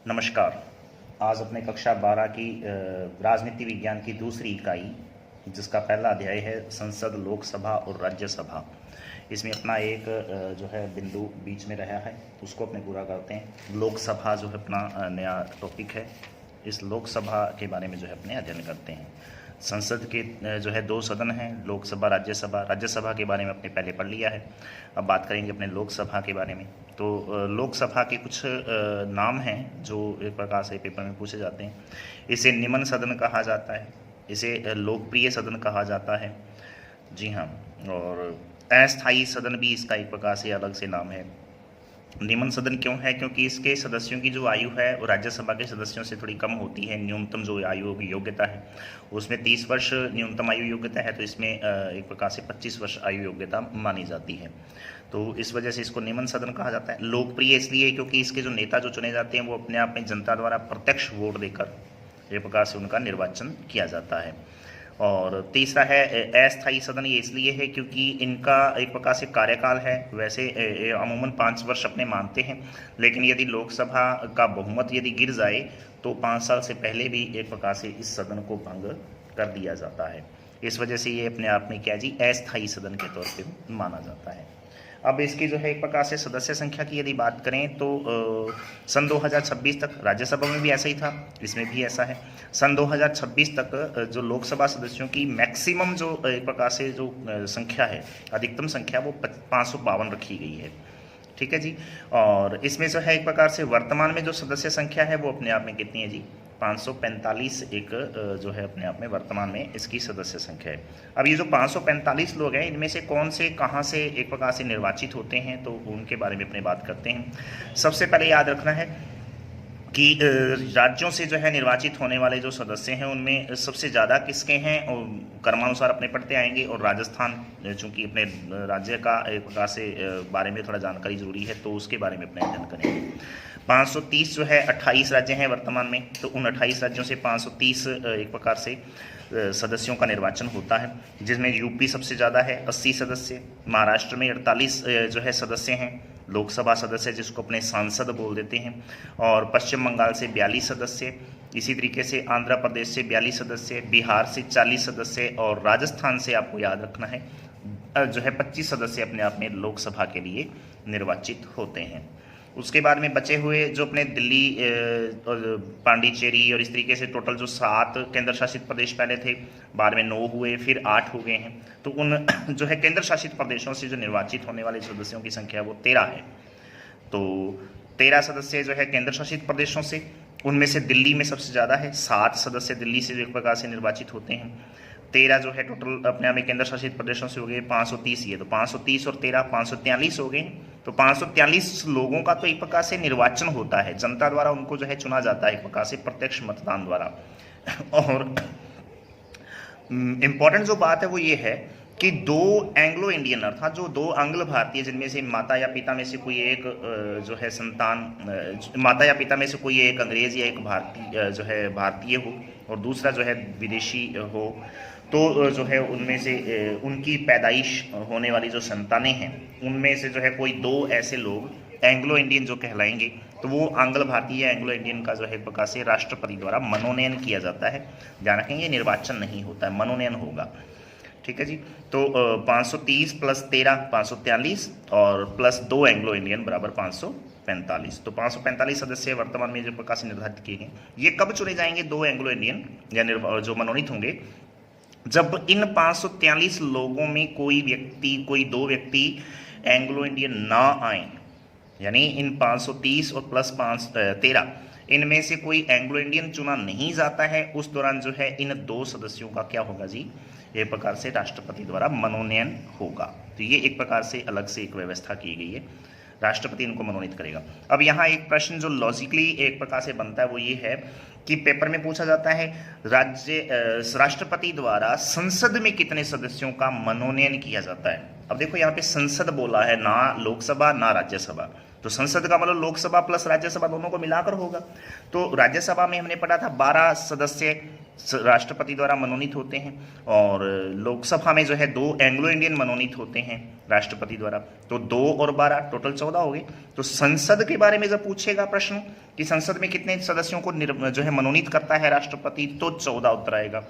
नमस्कार। आज अपने कक्षा 12 की राजनीति विज्ञान की दूसरी इकाई, जिसका पहला अध्याय है संसद, लोकसभा और राज्यसभा। इसमें अपना एक जो है बिंदु बीच में रहा है, उसको अपने पूरा करते हैं। लोकसभा जो है अपना नया टॉपिक है। इस लोकसभा के बारे में जो है अपने अध्ययन करते हैं। संसद के जो है दो सदन हैं, लोकसभा, राज्यसभा। राज्यसभा के बारे में अपने पहले पढ़ लिया है। अब बात करेंगे अपने लोकसभा के बारे में। तो लोकसभा के कुछ नाम हैं जो एक प्रकार से पेपर में पूछे जाते हैं। इसे निम्न सदन कहा जाता है, इसे लोकप्रिय सदन कहा जाता है। जी हाँ। और अस्थायी सदन भी इसका एक प्रकार से अलग से नाम है। निम्न सदन क्यों है? क्योंकि इसके सदस्यों की जो आयु है वो राज्यसभा के सदस्यों से थोड़ी कम होती है। न्यूनतम जो आयु की योग्यता है उसमें 30 वर्ष न्यूनतम आयु योग्यता है, तो इसमें एक प्रकार से 25 वर्ष आयु योग्यता मानी जाती है। तो इस वजह से इसको निम्न सदन कहा जाता है। लोकप्रिय इसलिए क्योंकि इसके जो नेता जो चुने जाते हैं वो अपने आप में जनता द्वारा प्रत्यक्ष वोट देकर एक प्रकार से उनका निर्वाचन किया जाता है। और तीसरा है अस्थायी सदन। ये इसलिए है क्योंकि इनका एक प्रकार से कार्यकाल है। वैसे अमूमन 5 वर्ष अपने मानते हैं, लेकिन यदि लोकसभा का बहुमत यदि गिर जाए तो 5 साल से पहले भी एक प्रकार से इस सदन को भंग कर दिया जाता है। इस वजह से ये अपने आप में क्या जी, अस्थायी सदन के तौर पे माना जाता है। अब इसकी जो है एक प्रकार से सदस्य संख्या की यदि बात करें तो सन 2026 तक राज्यसभा में भी ऐसा ही था, इसमें भी ऐसा है। सन 2026 तक जो लोकसभा सदस्यों की मैक्सिमम जो एक प्रकार से जो संख्या है, अधिकतम संख्या, वो 552 रखी गई है। ठीक है जी। और इसमें जो है एक प्रकार से वर्तमान में जो सदस्य संख्या है वो अपने आप में कितनी है जी, 545 एक जो है अपने आप में वर्तमान में इसकी सदस्य संख्या है। अब ये जो 545 लोग हैं, इनमें से कौन से कहाँ से एक प्रकार से निर्वाचित होते हैं, तो उनके बारे में अपने बात करते हैं। सबसे पहले याद रखना है कि राज्यों से जो है निर्वाचित होने वाले जो सदस्य हैं उनमें सबसे ज़्यादा किसके हैं, और क्रमानुसार अपने पढ़ते आएंगे। और राजस्थान चूँकि अपने राज्य का एक प्रकार से बारे में थोड़ा जानकारी जरूरी है, तो उसके बारे में अपने अध्ययन करेंगे। 530 जो है 28 राज्य हैं वर्तमान में, तो उन 28 राज्यों से 530 एक प्रकार से सदस्यों का निर्वाचन होता है, जिसमें यूपी सबसे ज़्यादा है 80 सदस्य, महाराष्ट्र में 48 जो है सदस्य हैं लोकसभा सदस्य, जिसको अपने सांसद बोल देते हैं, और पश्चिम बंगाल से 42 सदस्य, इसी तरीके से आंध्र प्रदेश से 42 सदस्य, बिहार से 40 सदस्य, और राजस्थान से आपको याद रखना है जो है 25 सदस्य अपने आप में लोकसभा के लिए निर्वाचित होते हैं। उसके बाद में बचे हुए जो अपने दिल्ली और पांडिचेरी और इस तरीके से टोटल जो 7 केंद्र शासित प्रदेश पहले थे, बाद में 9 हुए, फिर 8 हो गए हैं। तो उन जो है केंद्र शासित प्रदेशों से जो निर्वाचित होने वाले सदस्यों की संख्या वो 13 है। तो 13 सदस्य जो है केंद्र शासित प्रदेशों से, उनमें से दिल्ली में सबसे ज़्यादा है, 7 सदस्य दिल्ली से एक प्रकार से निर्वाचित होते हैं। 13 जो है टोटल अपने आप में केंद्र शासित प्रदेशों से हो गए, 530 ये, तो 530 और 13 543 हो गए। तो 543 लोगों का तो एक प्रकार से निर्वाचन होता है, जनता द्वारा उनको जो है चुना जाता है एक प्रकार से प्रत्यक्ष मतदान द्वारा। और इम्पॉर्टेंट जो बात है वो ये है कि 2 एंग्लो इंडियन, अर्थात जो 2 आंग्ल भारतीय, जिनमें से माता या पिता में से कोई एक जो है संतान, माता या पिता में से कोई एक अंग्रेज या एक भारतीय जो है भारतीय हो और दूसरा जो है विदेशी हो, तो जो है उनमें से उनकी पैदाइश होने वाली जो संतानें हैं, उनमें से जो है कोई 2 ऐसे लोग एंग्लो इंडियन जो कहलाएंगे, तो वो आंग्ल भारतीय या एंग्लो इंडियन का जो है प्रकार से राष्ट्रपति द्वारा मनोनयन किया जाता है। ध्यान रखेंगे, ये निर्वाचन नहीं होता है, मनोनयन होगा। ठीक है जी। तो 530 प्लस 13 543 और प्लस 2 एंग्लो इंडियन बराबर 545। तो 545 सदस्य वर्तमान में जो प्रकार से निर्धारित किए गए। ये कब चुने जाएंगे 2 एंग्लो इंडियन या जो मनोनीत होंगे? जब इन 543 लोगों में कोई 2 व्यक्ति एंग्लो इंडियन ना आए, यानी इन 530 और प्लस 13 इनमें से कोई एंग्लो इंडियन चुना नहीं जाता है, उस दौरान जो है इन 2 सदस्यों का क्या होगा जी, एक प्रकार से राष्ट्रपति द्वारा मनोनयन होगा। तो ये एक प्रकार से अलग से एक व्यवस्था की गई है, राष्ट्रपति इनको मनोनीत करेगा। अब यहाँ एक प्रश्न जो लॉजिकली एक प्रकार से बनता है वो ये है कि पेपर में पूछा जाता है राष्ट्रपति द्वारा संसद में कितने सदस्यों का मनोनयन किया जाता है। अब देखो यहाँ पे संसद बोला है, ना लोकसभा ना राज्यसभा। तो तो संसद का मतलब लोकसभा प्लस राज्यसभा दोनों को मिलाकर होगा। तो राज्यसभा में हमने पढ़ा था 12 सदस्य राष्ट्रपति द्वारा मनोनीत होते हैं, और लोकसभा में जो है 2 एंग्लो इंडियन मनोनीत होते हैं राष्ट्रपति द्वारा। तो 2 और 12 टोटल 14 हो गए। तो संसद के बारे में जब पूछेगा प्रश्न कि संसद में कितने सदस्यों को जो है मनोनीत करता है राष्ट्रपति, तो 14 उत्तर आएगा।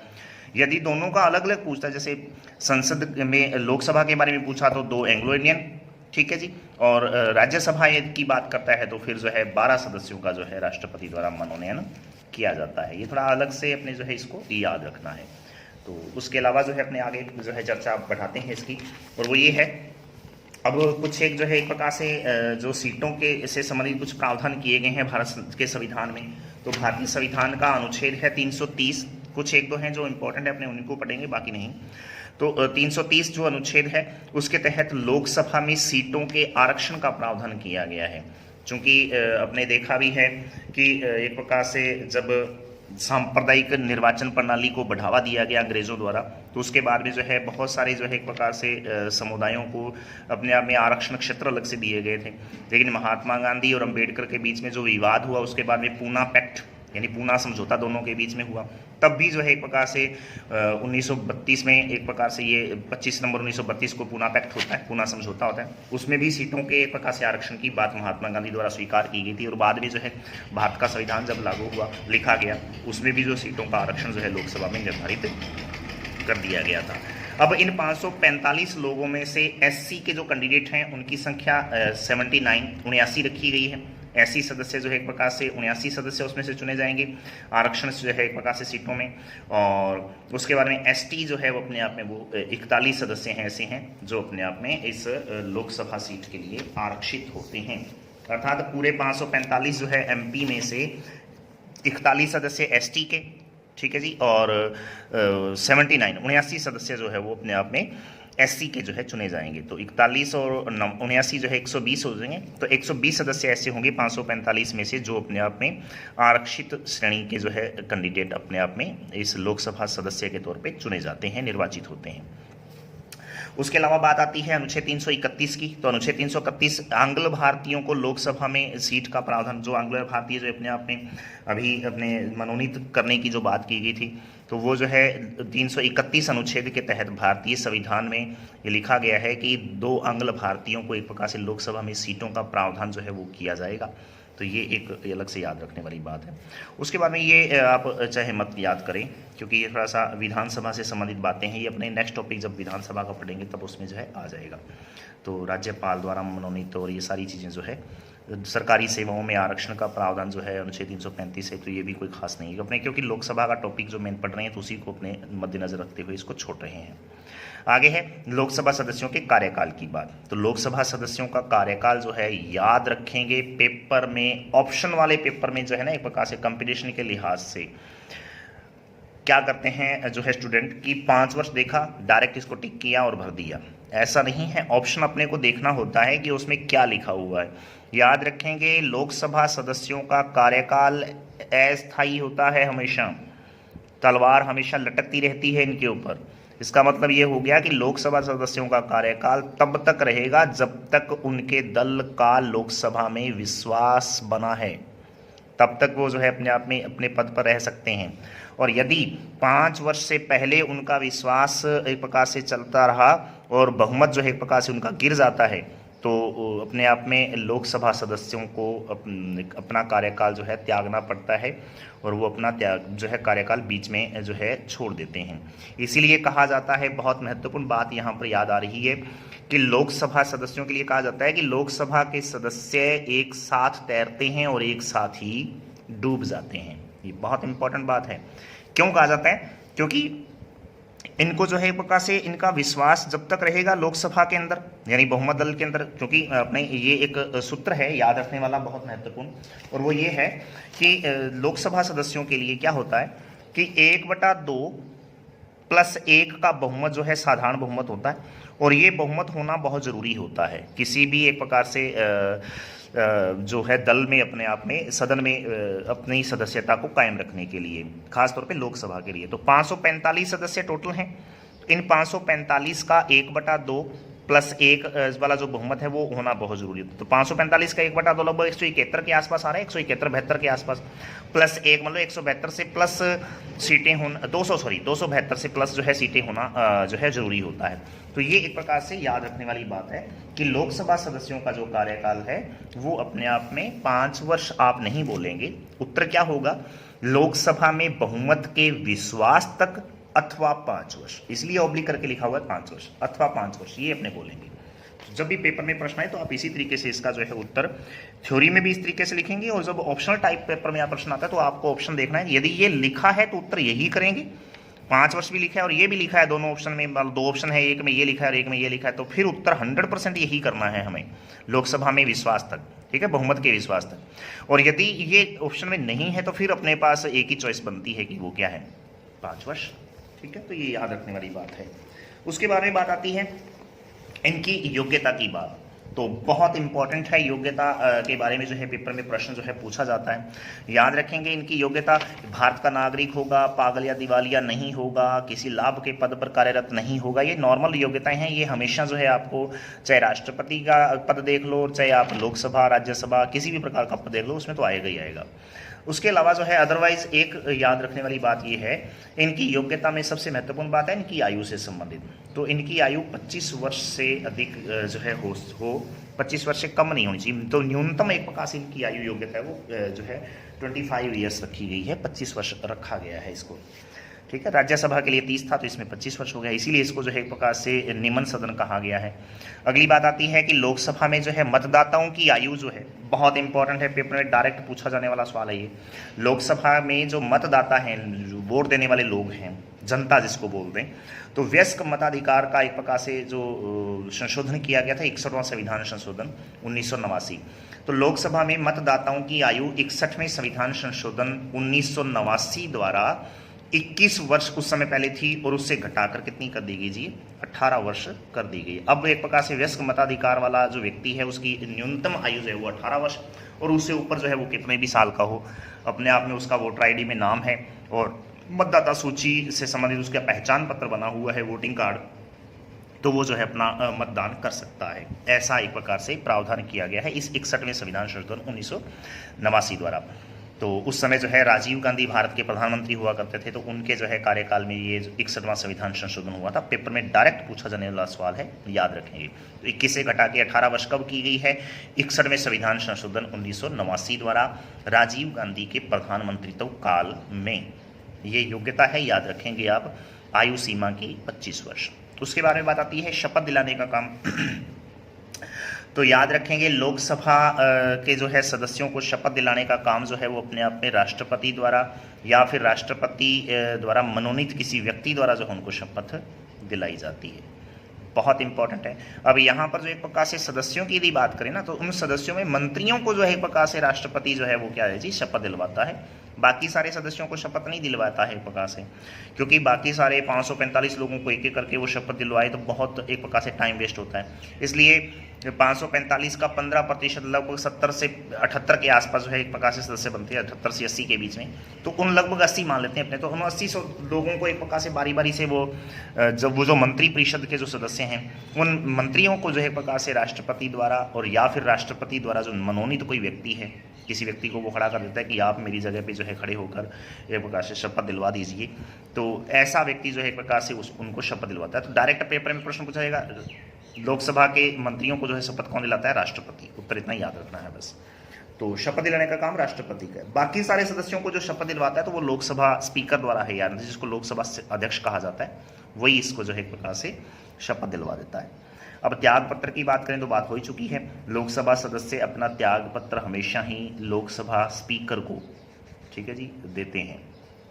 यदि दोनों का अलग अलग पूछता है, जैसे संसद में लोकसभा के बारे में पूछा तो 2 एंग्लो इंडियन, ठीक है जी, और राज्यसभा की बात करता है तो फिर जो है 12 सदस्यों का जो है राष्ट्रपति द्वारा मनोनयन किया जाता है। ये थोड़ा अलग से अपने जो है इसको याद रखना है। तो उसके अलावा जो है अपने आगे जो है चर्चा बढ़ाते हैं इसकी, और वो ये है, अब कुछ एक जो है एक प्रकार से जो सीटों के से संबंधित कुछ प्रावधान किए गए हैं भारत के संविधान में। तो भारतीय संविधान का अनुच्छेद है 330, कुछ एक दो हैं जो इंपॉर्टेंट है, अपने उनको पढ़ेंगे, बाकी नहीं। तो 330 जो अनुच्छेद है उसके तहत लोकसभा में सीटों के आरक्षण का प्रावधान किया गया है। चूंकि अपने देखा भी है कि एक प्रकार से जब सांप्रदायिक निर्वाचन प्रणाली को बढ़ावा दिया गया अंग्रेजों द्वारा, तो उसके बाद में जो है बहुत सारे जो है एक प्रकार से समुदायों को अपने आप में आरक्षण क्षेत्र अलग से दिए गए थे। लेकिन महात्मा गांधी और अंबेडकर के बीच में जो विवाद हुआ, उसके बाद में पूना पैक्ट यानी पूना समझौता दोनों के बीच में हुआ, तब भी जो है एक प्रकार से 1932 में एक प्रकार से ये 25 नवंबर 1932 को पूना पैक्ट होता है, पूना समझौता होता है। उसमें भी सीटों के एक प्रकार से आरक्षण की बात महात्मा गांधी द्वारा स्वीकार की गई थी, और बाद में जो है भारत का संविधान जब लागू हुआ, लिखा गया, उसमें भी जो सीटों का आरक्षण जो है लोकसभा में निर्धारित कर दिया गया था। अब इन 545 लोगों में से एससी के जो कैंडिडेट हैं उनकी संख्या 79 रखी गई है। एससी सदस्य जो है एक प्रकार से 79 सदस्य उसमें से चुने जाएंगे आरक्षण जो है एक प्रकार से सीटों में। और उसके बाद में एसटी जो है वो अपने आप में वो 41 सदस्य हैं, ऐसे हैं जो अपने आप में इस लोकसभा सीट के लिए आरक्षित होते हैं। अर्थात पूरे 545 जो है एमपी में से 41 सदस्य एसटी के, ठीक है जी, और 79 सदस्य जो है वो अपने आप में एससी के जो है चुने जाएंगे। तो 41 और 79 जो है 120 हो जाएंगे। तो 120 सदस्य ऐसे होंगे 545 में से जो अपने आप में आरक्षित श्रेणी के जो है कैंडिडेट अपने आप में इस लोकसभा सदस्य के तौर पे चुने जाते हैं, निर्वाचित होते हैं। उसके अलावा बात आती है अनुच्छेद 331 की। तो अनुच्छेद 331 आंग्ल भारतीयों को लोकसभा में सीट का प्रावधान, जो आंग्ल भारतीय जो अपने आप में अभी अपने मनोनीत करने की जो बात की गई थी, तो वो जो है 331 अनुच्छेद के तहत भारतीय संविधान में ये लिखा गया है कि 2 आंग्ल भारतीयों को एक प्रकार से लोकसभा में सीटों का प्रावधान जो है वो किया जाएगा। तो ये एक अलग से याद रखने वाली बात है। उसके बाद में ये आप चाहे मत याद करें, क्योंकि ये थोड़ा सा विधानसभा से संबंधित बातें हैं। ये अपने नेक्स्ट टॉपिक जब विधानसभा का पढ़ेंगे तब उसमें जो है आ जाएगा। तो राज्यपाल द्वारा मनोनीत और ये सारी चीज़ें जो है, सरकारी सेवाओं में आरक्षण का प्रावधान जो है अनुच्छेद 335 है, तो ये भी कोई खास नहीं है अपने, क्योंकि लोकसभा का टॉपिक जो मेन पढ़ रहे हैं तो उसी को अपने मद्देनजर रखते हुए इसको छोड़ रहे हैं। आगे है लोकसभा सदस्यों के कार्यकाल की बात। तो लोकसभा सदस्यों का कार्यकाल जो है याद रखेंगे, पेपर में ऑप्शन वाले पेपर में जो है ना एक प्रकार से कंपटीशन के लिहाज से क्या करते हैं जो है स्टूडेंट की 5 वर्ष देखा, डायरेक्ट इसको टिक किया और भर दिया। ऐसा नहीं है, ऑप्शन अपने को देखना होता है कि उसमें क्या लिखा हुआ है। याद रखेंगे लोकसभा सदस्यों का कार्यकाल अस्थायी होता है, हमेशा तलवार हमेशा लटकती रहती है इनके ऊपर। इसका मतलब ये हो गया कि लोकसभा सदस्यों का कार्यकाल तब तक रहेगा जब तक उनके दल का लोकसभा में विश्वास बना है, तब तक वो जो है अपने आप में अपने पद पर रह सकते हैं। और यदि 5 वर्ष से पहले उनका विश्वास एक प्रकार से चलता रहा और बहुमत जो है एक प्रकार से उनका गिर जाता है, तो अपने आप में लोकसभा सदस्यों को अपना कार्यकाल जो है त्यागना पड़ता है, और वो अपना त्याग जो है कार्यकाल बीच में जो है छोड़ देते हैं। इसीलिए कहा जाता है, बहुत महत्वपूर्ण बात यहाँ पर याद आ रही है कि लोकसभा सदस्यों के लिए कहा जाता है कि लोकसभा के सदस्य एक साथ तैरते हैं और एक साथ ही डूब जाते हैं। ये बहुत इंपॉर्टेंट बात है। क्यों कहा जाता है? क्योंकि इनको जो है एक प्रकार से इनका विश्वास जब तक रहेगा लोकसभा के अंदर यानी बहुमत दल के अंदर, क्योंकि अपने ये एक सूत्र है याद रखने वाला बहुत महत्वपूर्ण, और वो ये है कि लोकसभा सदस्यों के लिए क्या होता है कि 1/2 + 1 का बहुमत जो है साधारण बहुमत होता है, और ये बहुमत होना बहुत ज़रूरी होता है किसी भी एक प्रकार से जो है दल में अपने आप में सदन में अपनी सदस्यता को कायम रखने के लिए, खासतौर पे लोकसभा के लिए। तो 545 सदस्य टोटल हैं। इन 545 का 1/2 प्लस 1 वाला जो बहुमत है वो होना बहुत जरूरी है। तो 545 का 1/2 लगभग 171 के आसपास आ रहा है, 171-72 के आसपास, प्लस 1 मतलब 172 से प्लस सीटें होना 272 से प्लस जो है सीटें होना जो है जरूरी होता है। तो ये एक प्रकार से याद रखने वाली बात है कि लोकसभा सदस्यों का जो कार्यकाल है वो अपने आप में 5 वर्ष आप नहीं बोलेंगे। उत्तर क्या होगा, लोकसभा में बहुमत के विश्वास तक अथवा 5 वर्ष, इसलिए ऑब्लिक करके लिखा हुआ है 5 वर्ष अथवा 5 वर्ष, ये अपने बोलेंगे। तो जब भी पेपर में प्रश्न आए तो आप इसी तरीके से इसका जो है उत्तर थ्योरी में भी इस तरीके से लिखेंगे, और जब ऑप्शनल टाइप पेपर में प्रश्न आता है तो आपको ऑप्शन देखना है, यदि ये लिखा है तो उत्तर यही करेंगे। 5 वर्ष भी लिखा है और ये भी लिखा है, दोनों ऑप्शन में, 2 ऑप्शन है, एक में ये लिखा है और एक में ये लिखा है, तो फिर उत्तर 100% यही करना है हमें, लोकसभा में विश्वास तक, ठीक है, बहुमत के विश्वास तक। और यदि ये ऑप्शन में नहीं है तो फिर अपने पास एक ही चॉइस बनती है कि वो क्या है, 5 वर्ष, ठीक है। तो ये याद रखने वाली बात है। उसके बारे में बात आती है इनकी योग्यता की बात, तो बहुत इंपॉर्टेंट है योग्यता के बारे में जो है पेपर में प्रश्न जो है पूछा जाता है। याद रखेंगे इनकी योग्यता, भारत का नागरिक होगा, पागल या दिवालिया नहीं होगा, किसी लाभ के पद पर कार्यरत नहीं होगा, ये नॉर्मल योग्यताएं हैं। ये हमेशा जो है आपको, चाहे राष्ट्रपति का पद देख लो, चाहे आप लोकसभा, राज्यसभा, किसी भी प्रकार का पद देख लो, उसमें तो आएगा ही आएगा। उसके अलावा जो है अदरवाइज एक याद रखने वाली बात ये है, इनकी योग्यता में सबसे महत्वपूर्ण बात है इनकी आयु से संबंधित। तो इनकी आयु 25 वर्ष से अधिक जो है हो 25 वर्ष से कम नहीं होनी चाहिए। तो न्यूनतम एक प्रकार से इनकी आयु योग्यता है वो जो है 25 ईयर्स रखी गई है, 25 वर्ष रखा गया है इसको, ठीक है। राज्यसभा के लिए 30 था तो इसमें 25 वर्ष हो गया, इसीलिए इसको जो है एक प्रकार से निम्न सदन कहा गया है। अगली बात आती है कि लोकसभा में जो है मतदाताओं की आयु जो है बहुत इंपॉर्टेंट है, पेपर में डायरेक्ट पूछा जाने वाला सवाल है ये। लोकसभा में जो मतदाता हैं, जो वोट देने वाले लोग हैं, जनता जिसको बोलते हैं, तो वयस्क मताधिकार का एक प्रकार से जो संशोधन किया गया था, 61वां संविधान संशोधन 1989। तो लोकसभा में मतदाताओं की आयु 61वें संविधान संशोधन 1989 द्वारा 21 वर्ष उस समय पहले थी और उससे घटाकर कितनी कर दी गई जी, 18 वर्ष कर दी गई। अब एक प्रकार से वयस्क मताधिकार वाला जो व्यक्ति है उसकी न्यूनतम आयु जो है वो 18 वर्ष, और उससे ऊपर जो है वो कितने भी साल का हो, अपने आप में उसका वोटर आईडी में नाम है और मतदाता सूची से संबंधित उसका पहचान पत्र बना हुआ है, वोटिंग कार्ड, तो वो जो है अपना मतदान कर सकता है। ऐसा एक प्रकार से प्रावधान किया गया है इस 61वें संविधान संशोधन 1989 द्वारा। तो उस समय जो है राजीव गांधी भारत के प्रधानमंत्री हुआ करते थे, तो उनके जो है कार्यकाल में ये 61वां संविधान संशोधन हुआ था। पेपर में डायरेक्ट पूछा जाने वाला सवाल है, याद रखेंगे। तो 21 से घटा के 18 वर्ष कब की गई है, 61वें संविधान संशोधन 1989 द्वारा राजीव गांधी के प्रधानमंत्रित्व काल में। ये योग्यता है, याद रखेंगे आप, आयु सीमा की 25 वर्ष। उसके बारे में बात आती है शपथ दिलाने का काम। तो याद रखेंगे लोकसभा के जो है सदस्यों को शपथ दिलाने का काम जो है वो अपने आप में राष्ट्रपति द्वारा या फिर राष्ट्रपति द्वारा मनोनीत किसी व्यक्ति द्वारा जो उनको शपथ दिलाई जाती है, बहुत इंपॉर्टेंट है। अब यहाँ पर जो एक प्रकार से सदस्यों की यदि बात करें ना, तो उन सदस्यों में मंत्रियों को जो है एक प्रकार से राष्ट्रपति जो है वो क्या है जी, शपथ दिलवाता है। बाकी सारे सदस्यों को शपथ नहीं दिलवाता है एक प्रकार से, क्योंकि बाकी सारे 545 लोगों को एक एक करके वो शपथ दिलवाए तो बहुत एक प्रकार से टाइम वेस्ट होता है। इसलिए 545 का 15% लगभग 70 से 78 के आसपास जो है एक प्रकार से सदस्य बनते हैं, 78 से 80 के बीच में। तो उन लगभग 80 मान लेते हैं अपने, तो उन 80 लोगों को एक प्रकार से बारी बारी से वो जो मंत्री परिषद के जो सदस्य हैं उन मंत्रियों को जो है एक प्रकार से राष्ट्रपति द्वारा और या फिर राष्ट्रपति द्वारा जो मनोनीत कोई व्यक्ति है, किसी व्यक्ति को वो खड़ा कर देता है कि आप मेरी जगह पे जो है खड़े होकर एक प्रकार से शपथ दिलवा दीजिए। तो ऐसा व्यक्ति जो है एक प्रकार से उनको शपथ दिलवाता है। तो डायरेक्ट पेपर में प्रश्न पूछा जाएगा, लोकसभा के मंत्रियों को जो है शपथ कौन दिलाता है, राष्ट्रपति। उत्तर इतना याद रखना है बस। तो शपथ दिलाने का काम राष्ट्रपति का है। बाकी सारे सदस्यों को जो शपथ दिलवाता है तो वो लोकसभा स्पीकर द्वारा है, यार जिसको लोकसभा अध्यक्ष कहा जाता है, वही इसको जो है एक प्रकार से शपथ दिलवा देता है। अब त्याग पत्र की बात करें तो बात हो ही चुकी है। लोकसभा सदस्य अपना त्याग पत्र हमेशा ही लोकसभा स्पीकर को, ठीक है जी, देते हैं।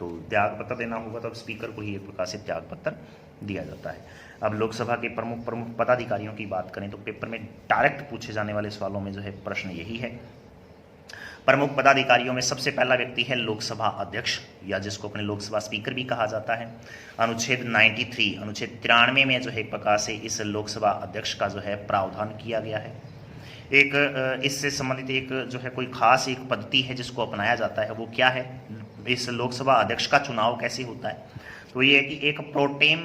तो त्याग पत्र देना होगा तो अब स्पीकर को ही एक प्रकार से त्याग पत्र दिया जाता है। अब लोकसभा के प्रमुख पदाधिकारियों की बात करें तो पेपर में डायरेक्ट पूछे जाने वाले सवालों में जो है प्रश्न यही है। प्रमुख पदाधिकारियों में सबसे पहला व्यक्ति है लोकसभा अध्यक्ष, या जिसको अपने लोकसभा स्पीकर भी कहा जाता है। अनुच्छेद 93 में जो है एक प्रकार से इस लोकसभा अध्यक्ष का जो है प्रावधान किया गया है। एक इससे संबंधित एक जो है कोई खास एक पद्धति है जिसको अपनाया जाता है, वो क्या है, इस लोकसभा अध्यक्ष का चुनाव कैसे होता है। तो ये है कि एक प्रोटेम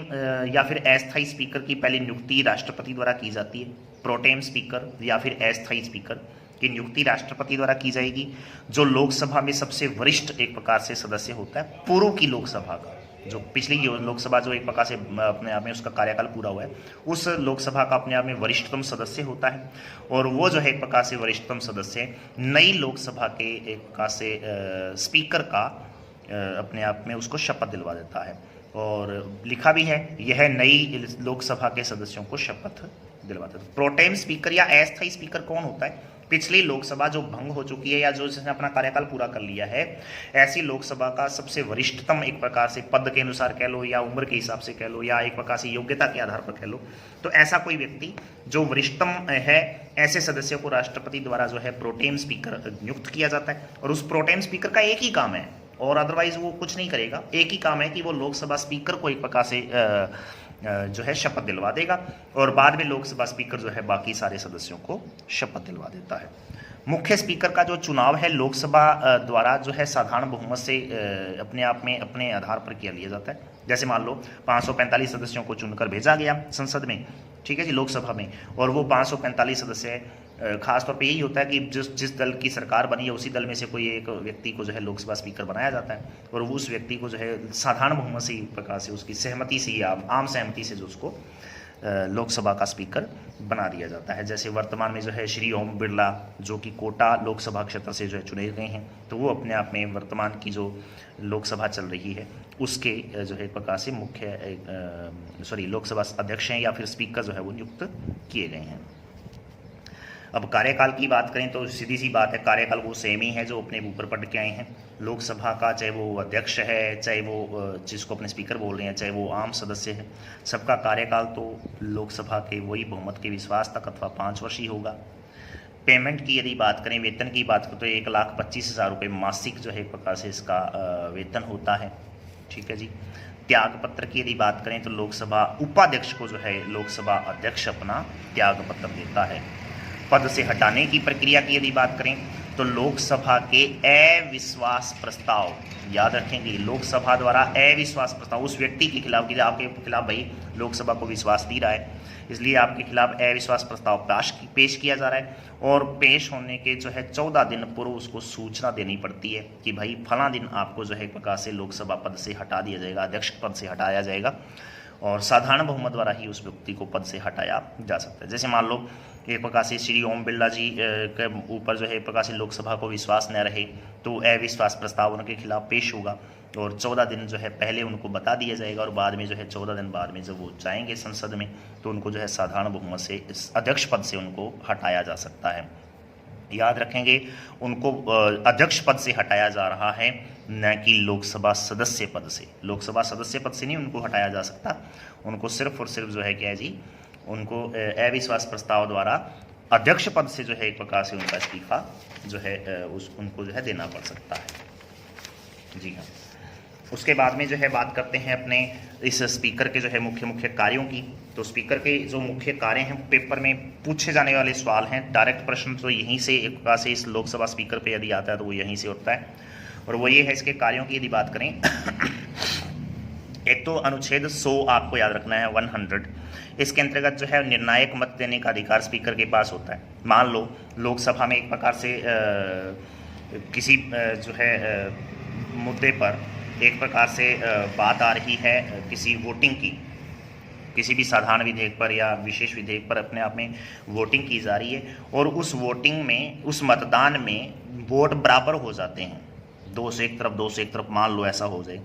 या फिर अस्थायी स्पीकर की पहले नियुक्ति राष्ट्रपति द्वारा की जाती है। प्रोटेम स्पीकर या फिर अस्थायी स्पीकर की नियुक्ति राष्ट्रपति द्वारा की जाएगी। जो लोकसभा में सबसे वरिष्ठ एक प्रकार से सदस्य होता है पूर्व की लोकसभा का, जो पिछली लोकसभा जो एक प्रकार से अपने आप में उसका कार्यकाल पूरा हुआ है, उस लोकसभा का अपने आप में वरिष्ठतम सदस्य होता है। और वो जो है एक प्रकार से वरिष्ठतम सदस्य नई लोकसभा के एक प्रकार से स्पीकर का अपने आप में उसको शपथ दिलवा देता है। और लिखा भी है, यह नई लोकसभा के सदस्यों को शपथ दिलवाता है। प्रोटेम स्पीकर या अस्थायी स्पीकर कौन होता है? पिछली लोकसभा जो भंग हो चुकी है या जो जिसने अपना कार्यकाल पूरा कर लिया है, ऐसी लोकसभा का सबसे वरिष्ठतम एक प्रकार से पद के अनुसार कह लो या उम्र के हिसाब से कह लो या एक प्रकार से योग्यता के आधार पर कह लो, तो ऐसा कोई व्यक्ति जो वरिष्ठतम है, ऐसे सदस्य को राष्ट्रपति द्वारा जो है प्रोटेम स्पीकर नियुक्त किया जाता है। और उस प्रोटेम स्पीकर का एक ही काम है और अदरवाइज वो कुछ नहीं करेगा, एक ही काम है कि वो लोकसभा स्पीकर को एक प्रकार से जो है शपथ दिलवा देगा और बाद में लोकसभा स्पीकर जो है बाकी सारे सदस्यों को शपथ दिलवा देता है। मुख्य स्पीकर का जो चुनाव है लोकसभा द्वारा जो है साधारण बहुमत से अपने आप में अपने आधार पर किया लिया जाता है। जैसे मान लो 545 सदस्यों को चुनकर भेजा गया संसद में, ठीक है जी, लोकसभा में, और वो 545 सदस्य खासतौर पे यही होता है कि जिस दल की सरकार बनी है उसी दल में से कोई एक व्यक्ति को जो है लोकसभा स्पीकर बनाया जाता है और वो उस व्यक्ति को जो है साधारण बहुमत से प्रकार से उसकी सहमति से या आम सहमति से जो उसको लोकसभा का स्पीकर बना दिया जाता है। जैसे वर्तमान में जो है श्री ओम बिरला जो कि कोटा लोकसभा क्षेत्र से जो है चुने गए हैं, तो वो अपने आप में वर्तमान की जो लोकसभा चल रही है उसके जो है एक प्रकार से मुख्य लोकसभा अध्यक्ष हैं या फिर स्पीकर जो है वो नियुक्त किए गए हैं। अब कार्यकाल की बात करें तो सीधी सी बात है, कार्यकाल वो सेम ही है जो अपने ऊपर पढ़ के आए हैं लोकसभा का, चाहे वो अध्यक्ष है, चाहे वो जिसको अपने स्पीकर बोल रहे हैं, चाहे वो आम सदस्य है, सबका कार्यकाल तो लोकसभा के वही बहुमत के विश्वास तक अथवा 5 वर्ष ही होगा। पेमेंट की यदि बात करें, वेतन की बात करें तो 1,25,000 रुपये मासिक जो है एक प्रकार से इसका वेतन होता है, ठीक है जी। त्याग पत्र की यदि बात करें तो लोकसभा उपाध्यक्ष को जो है लोकसभा अध्यक्ष अपना त्याग पत्र देता है। पद से हटाने की प्रक्रिया की यदि बात करें तो लोकसभा के अविश्वास प्रस्ताव, याद रखेंगे लोकसभा द्वारा अविश्वास प्रस्ताव उस व्यक्ति के खिलाफ कि आपके खिलाफ भाई लोकसभा को विश्वास नहीं रहा है, इसलिए आपके खिलाफ अविश्वास प्रस्ताव पेश किया जा रहा है। और पेश होने के जो है 14 दिन पूर्व उसको सूचना देनी पड़ती है कि भाई फला दिन आपको जो है एक प्रकार से लोकसभा पद से हटा दिया जाएगा, अध्यक्ष पद से हटाया जाएगा और साधारण बहुमत द्वारा ही उस व्यक्ति को पद से हटाया जा सकता है। जैसे मान लो एक प्रकार से श्री ओम बिरला जी के ऊपर जो है एक प्रकार से लोकसभा को विश्वास न रहे तो अविश्वास प्रस्ताव उनके खिलाफ पेश होगा और 14 दिन जो है पहले उनको बता दिया जाएगा और बाद में जो है 14 दिन बाद में जब वो जाएंगे संसद में तो उनको जो है साधारण बहुमत से इस अध्यक्ष पद से उनको हटाया जा सकता है। याद रखेंगे उनको अध्यक्ष पद से हटाया जा रहा है, न कि लोकसभा सदस्य पद से। लोकसभा सदस्य पद से नहीं उनको हटाया जा सकता, उनको सिर्फ और सिर्फ जो है क्या है जी, उनको अविश्वास प्रस्ताव द्वारा अध्यक्ष पद से जो है एक प्रकार से उनका इस्तीफा जो है उनको जो है देना पड़ सकता है। जी हाँ, उसके बाद में जो है बात करते हैं अपने इस स्पीकर के जो है मुख्य कार्यों की। तो स्पीकर के जो मुख्य कार्य हैं पेपर में पूछे जाने वाले सवाल हैं, डायरेक्ट प्रश्न तो यहीं से एक प्रकार से इस लोकसभा स्पीकर पे यदि आता है तो वो यहीं से उठता है और वो ये है इसके कार्यों की यदि बात करें एक तो अनुच्छेद 100 आपको याद रखना है 100, इसके अंतर्गत जो है निर्णायक मत देने का अधिकार स्पीकर के पास होता है। मान लो लोकसभा में एक प्रकार से किसी जो है मुद्दे पर एक प्रकार से बात आ रही है किसी वोटिंग की, किसी भी साधारण विधेयक पर या विशेष विधेयक पर अपने आप में वोटिंग की जा रही है और उस वोटिंग में उस मतदान में वोट बराबर हो जाते हैं, 2 से एक तरफ मान लो ऐसा हो जाए,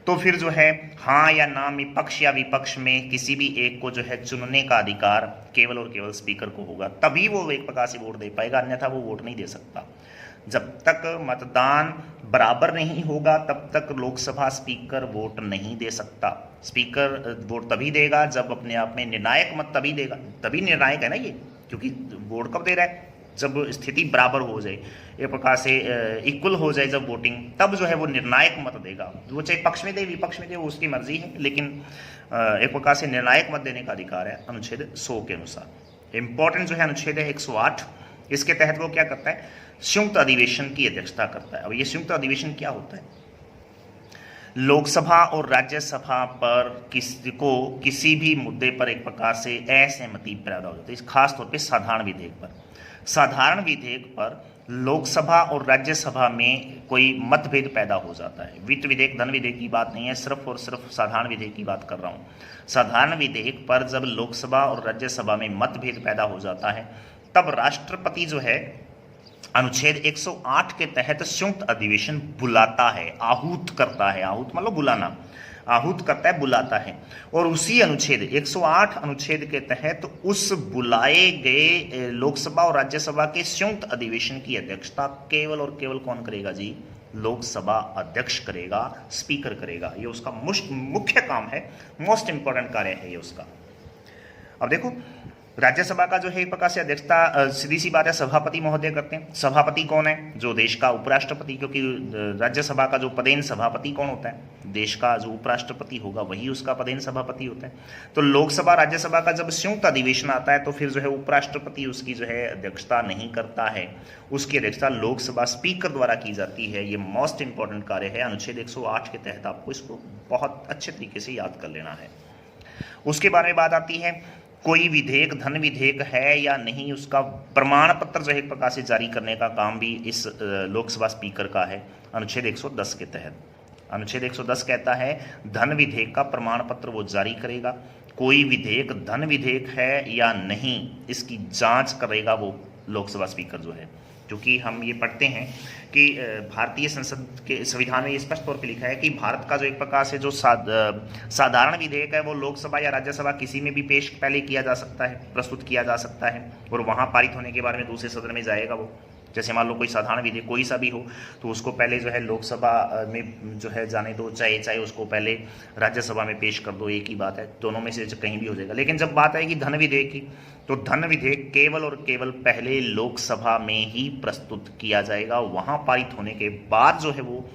तो फिर जो है हाँ या ना में पक्ष या विपक्ष में किसी भी एक को जो है चुनने का अधिकार केवल और केवल स्पीकर को होगा, तभी वो एक प्रकार से वोट दे पाएगा, अन्यथा वो वोट नहीं दे सकता। जब तक मतदान बराबर नहीं होगा तब तक लोकसभा स्पीकर वोट नहीं दे सकता। स्पीकर वोट तभी देगा जब अपने आप में निर्णायक मत तभी देगा, तभी निर्णायक है ना ये, क्योंकि वोट कब दे रहा है, जब स्थिति बराबर हो जाए, एक प्रकार से इक्वल हो जाए जब वोटिंग, तब जो है वो निर्णायक मत देगा। वो चाहे पक्ष में दे विपक्ष में दे वो उसकी मर्जी है, लेकिन एक प्रकार से निर्णायक मत देने का अधिकार है अनुच्छेद 100 के अनुसार। इंपॉर्टेंट जो है अनुच्छेद है 108, इसके तहत वो क्या करता है, संयुक्त अधिवेशन की अध्यक्षता करता है। अब ये संयुक्त अधिवेशन क्या होता है, लोकसभा और राज्यसभा पर किसी भी मुद्दे पर एक प्रकार से असहमति पैदा हो जाती है, खास तौर पे साधारण विधेयक पर। साधारण विधेयक पर लोकसभा और राज्यसभा में कोई मतभेद पैदा हो जाता है। वित्त विधेयक, धन विधेयक की बात नहीं है, सिर्फ और सिर्फ साधारण विधेयक की बात कर रहा हूँ। साधारण विधेयक पर जब लोकसभा और राज्यसभा में मतभेद पैदा हो जाता है, तब राष्ट्रपति जो है अनुच्छेद 108 के तहत संयुक्त अधिवेशन बुलाता है, आहूत करता है। आहूत मतलब बुलाना, आहूत करता है, बुलाता है। और उसी अनुच्छेद 108 अनुच्छेद के तहत उस बुलाए गए लोकसभा और राज्यसभा के संयुक्त अधिवेशन की अध्यक्षता केवल और केवल कौन करेगा जी? लोकसभा अध्यक्ष करेगा, स्पीकर करेगा। ये उसका मुख्य काम है, मोस्ट इंपॉर्टेंट कार्य है ये उसका। अब देखो, राज्यसभा का जो है एक प्रकार से अध्यक्षता सीधी सी बात है सभापति महोदय करते हैं। सभापति कौन है? जो देश का उपराष्ट्रपति, क्योंकि राज्यसभा का जो पदेन सभापति कौन होता है? देश का जो उपराष्ट्रपति होगा वही उसका पदेन सभापति होता है। तो लोकसभा राज्यसभा का जब संयुक्त अधिवेशन आता है तो फिर जो है उपराष्ट्रपति उसकी जो है अध्यक्षता नहीं करता है, उसकी अध्यक्षता लोकसभा स्पीकर द्वारा की जाती है। ये मोस्ट इंपॉर्टेंट कार्य है, अनुच्छेद 108 के तहत आपको इसको बहुत अच्छे तरीके से याद कर लेना है। उसके बारे में बात आती है, कोई विधेयक धन विधेयक है या नहीं, उसका प्रमाण पत्र जो है एक प्रकार से जारी करने का काम भी इस लोकसभा स्पीकर का है, अनुच्छेद 110 के तहत। अनुच्छेद 110 कहता है धन विधेयक का प्रमाण पत्र वो जारी करेगा। कोई विधेयक धन विधेयक है या नहीं, इसकी जांच करेगा वो लोकसभा स्पीकर जो है। क्योंकि हम ये पढ़ते हैं कि भारतीय संसद के संविधान में ये स्पष्ट तौर पे लिखा है कि भारत का जो एक प्रकार से जो साधारण विधेयक है वो लोकसभा या राज्यसभा किसी में भी पेश पहले किया जा सकता है, प्रस्तुत किया जा सकता है, और वहाँ पारित होने के बाद में दूसरे सदन में जाएगा वो। जैसे मान लो कोई साधारण विधेयक कोई सा भी हो तो उसको पहले जो है लोकसभा में जो है जाने दो, चाहे उसको पहले राज्यसभा में पेश कर दो, एक ही बात है, दोनों में से कहीं भी हो जाएगा। लेकिन जब बात आएगी धन विधेयक की, तो धन विधेयक केवल और केवल पहले लोकसभा में ही प्रस्तुत किया जाएगा, वहाँ पारित होने के बाद जो है वो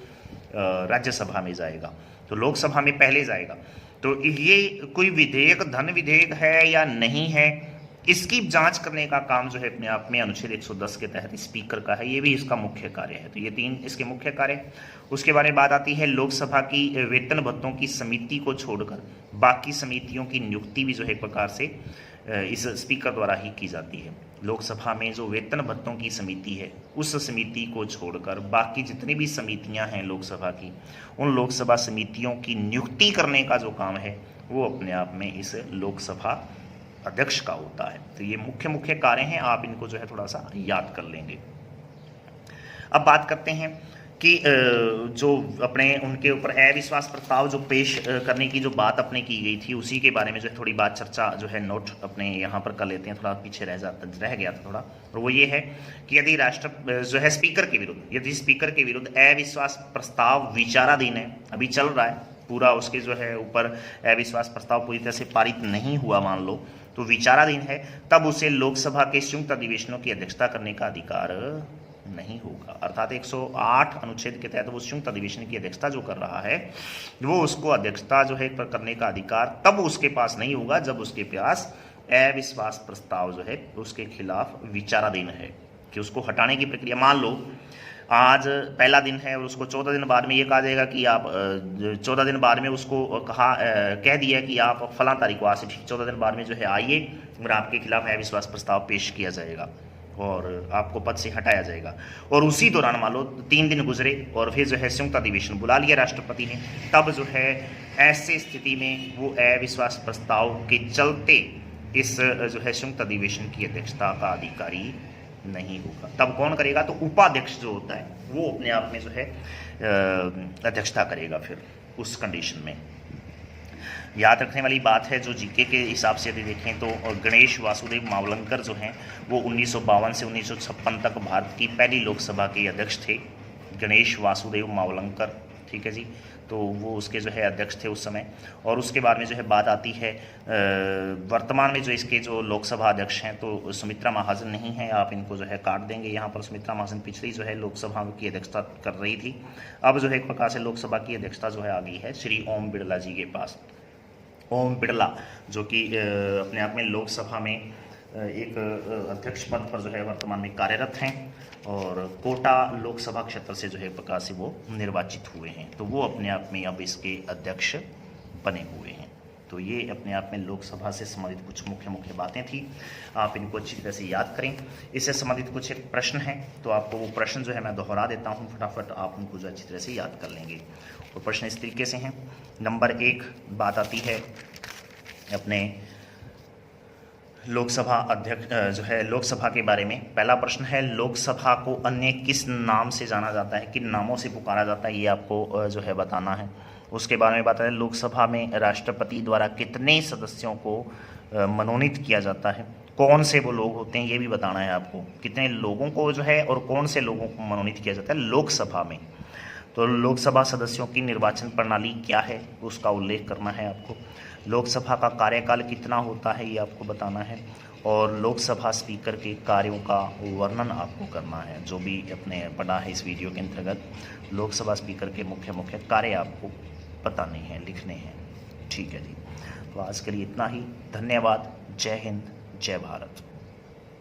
राज्यसभा में जाएगा। तो लोकसभा में पहले जाएगा। तो ये कोई विधेयक धन विधेयक है या नहीं है, इसकी जांच करने का काम जो है अपने आप में अनुच्छेद 110 के तहत स्पीकर का है। ये भी इसका मुख्य कार्य है। तो ये तीन इसके मुख्य कार्य। उसके बारे में बात आती है, लोकसभा की वेतन भत्तों की समिति को छोड़कर बाकी समितियों की नियुक्ति भी जो है एक प्रकार से इस स्पीकर द्वारा ही की जाती है। लोकसभा में जो वेतन भत्तों की समिति है, उस समिति को छोड़कर बाकी जितनी भी समितियां हैं लोकसभा की, उन लोकसभा समितियों की नियुक्ति करने का जो काम है वो अपने आप में इस लोकसभा अध्यक्ष का होता है। तो ये मुख्य कार्य हैं, आप इनको जो है थोड़ा सा याद कर लेंगे। अब बात करते हैं कि जो अपने उनके ऊपर अविश्वास प्रस्ताव जो पेश करने की जो बात अपने की गई थी, उसी के बारे में जो है थोड़ी बात चर्चा जो है नोट अपने यहाँ पर कर लेते हैं। थोड़ा पीछे रह गया था थोड़ा, और वो ये है कि यदि जो है स्पीकर के विरुद्ध अविश्वास प्रस्ताव विचाराधीन है, अभी चल रहा है पूरा, उसके जो है ऊपर अविश्वास प्रस्ताव पूरी तरह से पारित नहीं हुआ मान लो, तो विचाराधीन है, तब उसे लोकसभा के संयुक्त अधिवेशनों की अध्यक्षता करने का अधिकार नहीं होगा। अर्थात 108 अनुच्छेद के तहत वो संयुक्त अधिवेशन की अध्यक्षता जो कर रहा है, वो उसको अध्यक्षता जो है करने का अधिकार तब उसके पास नहीं होगा जब उसके पास अविश्वास प्रस्ताव जो है उसके खिलाफ विचाराधीन है, कि उसको हटाने की प्रक्रिया। मान लो आज पहला दिन है और उसको 14 दिन बाद में ये कहा जाएगा कि आप 14 दिन बाद में उसको कह दिया कि आप फलां तारीख को, आज से ठीक 14 दिन बाद में जो है आइए और आपके खिलाफ अविश्वास प्रस्ताव पेश किया जाएगा और आपको पद से हटाया जाएगा। और उसी दौरान मान लो 3 दिन गुजरे और फिर जो है संयुक्त अधिवेशन बुला लिया राष्ट्रपति ने, तब जो है ऐसे स्थिति में वो अविश्वास प्रस्ताव के चलते इस जो है संयुक्त अधिवेशन की अध्यक्षता का अधिकारी नहीं होगा। तब कौन करेगा? तो उपाध्यक्ष जो होता है वो अपने आप में जो है अध्यक्षता करेगा फिर उस कंडीशन में। याद रखने वाली बात है, जो जीके के हिसाब से यदि देखें तो गणेश वासुदेव मावलंकर जो हैं वो 1952 से 1956 तक भारत की पहली लोकसभा के अध्यक्ष थे। गणेश वासुदेव मावलंकर, ठीक है जी, तो वो उसके जो है अध्यक्ष थे उस समय। और उसके बाद में जो है बात आती है वर्तमान में जो इसके जो लोकसभा अध्यक्ष हैं तो सुमित्रा महाजन नहीं है, आप इनको जो है काट देंगे यहाँ पर। सुमित्रा महाजन पिछली जो है लोकसभा की अध्यक्षता कर रही थी, अब जो है एक प्रकार से लोकसभा की अध्यक्षता जो है आ गई है श्री ओम बिड़ला जी के पास। ओम बिड़ला जो कि अपने आप में लोकसभा में एक अध्यक्ष पद पर जो है वर्तमान में कार्यरत हैं और कोटा लोकसभा क्षेत्र से जो है प्रकाश से वो निर्वाचित हुए हैं, तो वो अपने आप में अब इसके अध्यक्ष बने हुए हैं। तो ये अपने आप में लोकसभा से संबंधित कुछ मुख्य बातें थी, आप इनको अच्छी तरह से याद करें। इससे संबंधित कुछ एक प्रश्न है, तो आपको वो प्रश्न जो है मैं दोहरा देता हूँ, फटाफट आप उनको जो अच्छी तरह से याद कर लेंगे। और प्रश्न इस तरीके से हैं। नंबर 1 बात आती है अपने लोकसभा अध्यक्ष जो है लोकसभा के बारे में। पहला प्रश्न है, लोकसभा को अन्य किस नाम से जाना जाता है, किन नामों से पुकारा जाता है, ये आपको जो है बताना है। उसके बारे में बताया, लोकसभा में राष्ट्रपति द्वारा कितने सदस्यों को मनोनीत किया जाता है, कौन से वो लोग होते हैं ये भी बताना है आपको, कितने लोगों को जो है और कौन से लोगों को मनोनीत किया जाता है लोकसभा में। तो लोकसभा सदस्यों की निर्वाचन प्रणाली क्या है उसका उल्लेख करना है आपको। लोकसभा का कार्यकाल कितना होता है ये आपको बताना है, और लोकसभा स्पीकर के कार्यों का वर्णन आपको करना है। जो भी अपने पढ़ा है इस वीडियो के अंतर्गत, लोकसभा स्पीकर के मुख्य कार्य आपको बताने हैं, लिखने हैं। ठीक है जी, तो आज के लिए इतना ही। धन्यवाद। जय हिंद, जय भारत।